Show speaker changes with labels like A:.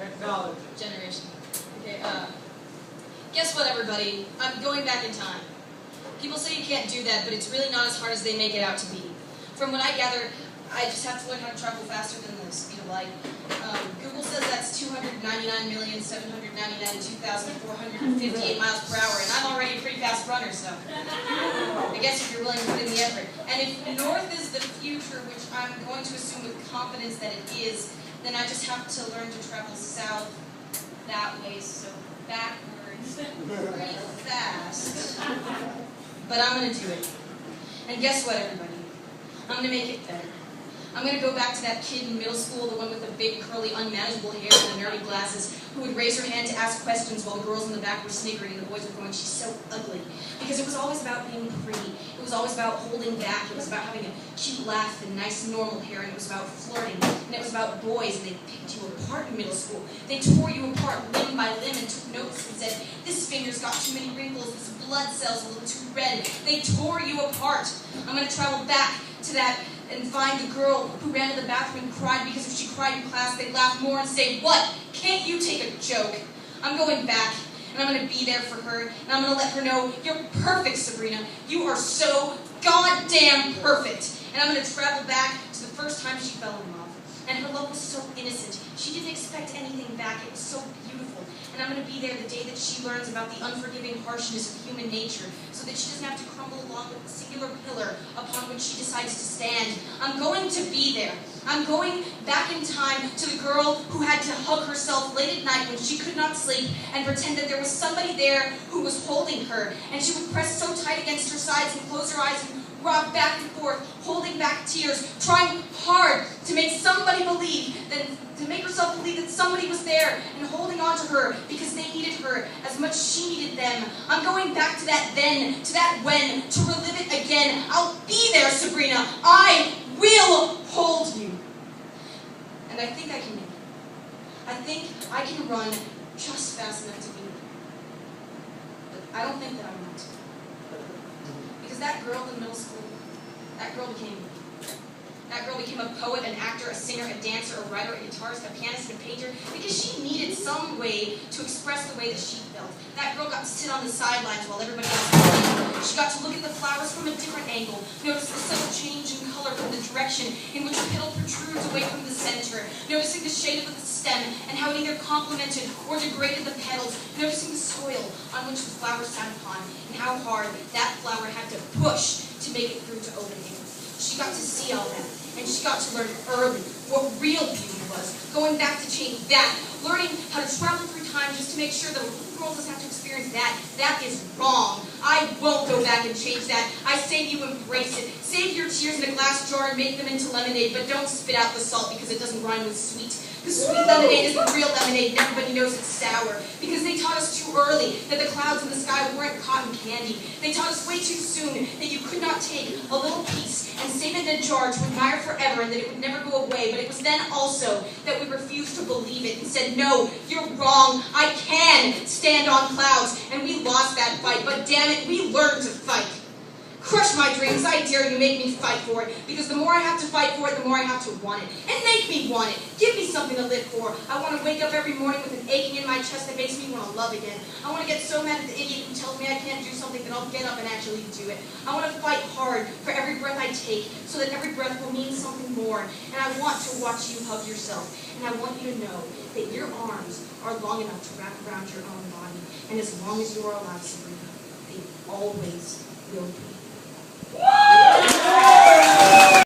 A: Technology.
B: Generation. Okay, guess what, everybody? I'm going back in time. People say you can't do that, but it's really not as hard as they make it out to be. From what I gather, I just have to learn how to travel faster than the speed of light. Google says that's 299,799,2,458 miles per hour, and I'm already a pretty fast runner, so I guess if you're willing to put in the effort. And if north is the future, which I'm going to assume with confidence that it is, then I just have to learn to travel south that way, so backwards, pretty fast. But I'm going to do it. And guess what, everybody? I'm going to make it better. I'm going to go back to that kid in middle school, the one with the big, curly, unmanageable hair and the nerdy glasses, who would raise her hand to ask questions while the girls in the back were sniggering and the boys were going, she's so ugly. Because it was always about being pretty. It was always about holding back. It was about having a cute laugh and nice, normal hair. And it was about flirting. And it was about boys, and they picked you apart in middle school. They tore you apart limb by limb and took notes and said, this finger's got too many wrinkles, this blood cell's a little too red. They tore you apart. I'm going to travel back to that and find the girl who ran to the bathroom and cried because if she cried in class, they'd laugh more and say, what? Can't you take a joke? I'm going back, and I'm going to be there for her, and I'm going to let her know, you're perfect, Sabrina. You are so goddamn perfect. And I'm going to travel back to the first time she fell in love. And her love was so innocent. She didn't expect anything back. It was so beautiful. And I'm going to be there the day that she learns about the unforgiving harshness of human nature so that she doesn't have to crumble along with the singular pillar upon which she decides to stand. I'm going to be there. I'm going back in time to the girl who had to hug herself late at night when she could not sleep and pretend that there was somebody there who was holding her. And she would press so tight against her sides and close her eyes and rock back and forth, holding back tears, trying hard to make somebody believe that, to make herself believe that somebody was there and holding on to her because they needed her as much as she needed them. I'm going back to that then, to that when, to relive it again. I'll be there, Sabrina. I will hold you. And I think I can make it. I think I can run just fast enough to be there. But I don't think that I want to. Because that girl in middle school, that girl became me. That girl became a poet, an actor, a singer, a dancer, a writer, a guitarist, a pianist, and a painter, because she needed some way to express the way that she felt. That girl got to sit on the sidelines while everybody else played. She got to look at the flowers from a different angle, notice the subtle change in color from the direction in which a petal protrudes away from the center, noticing the shade of the stem and how it either complemented or degraded the petals, noticing the soil on which the flower sat upon, and how hard that flower had to push to make it through to opening. She got to see all that, and she got to learn early what real beauty was, going back to change that, learning how to travel through time just to make sure that the world doesn't have to experience that. That is wrong. I won't go back and change that. I say you embrace it. Save your tears in a glass jar and make them into lemonade, but don't spit out the salt because it doesn't rhyme with sweet. Because sweet lemonade isn't real lemonade and everybody knows it's sour. Because they taught us too early that the clouds in the sky weren't cotton candy. They taught us way too soon that you could not take a little piece and save it in a jar to admire forever and that it would never go away. But it was then also that we refused to believe it and said, no, you're wrong. I can stand on clouds. And we lost that fight, but damn it, we learned to fight. Crush my dreams, I dare you, make me fight for it. Because the more I have to fight for it, the more I have to want it. And make me want it. Give me something to live for. I want to wake up every morning with an aching in my chest that makes me want to love again. I want to get so mad at the idiot who tells me I can't do something that I'll get up and actually do it. I want to fight hard for every breath I take so that every breath will mean something more. And I want to watch you hug yourself. And I want you to know that your arms are long enough to wrap around your own body. And as long as you are alive, Sabrina, they always will be.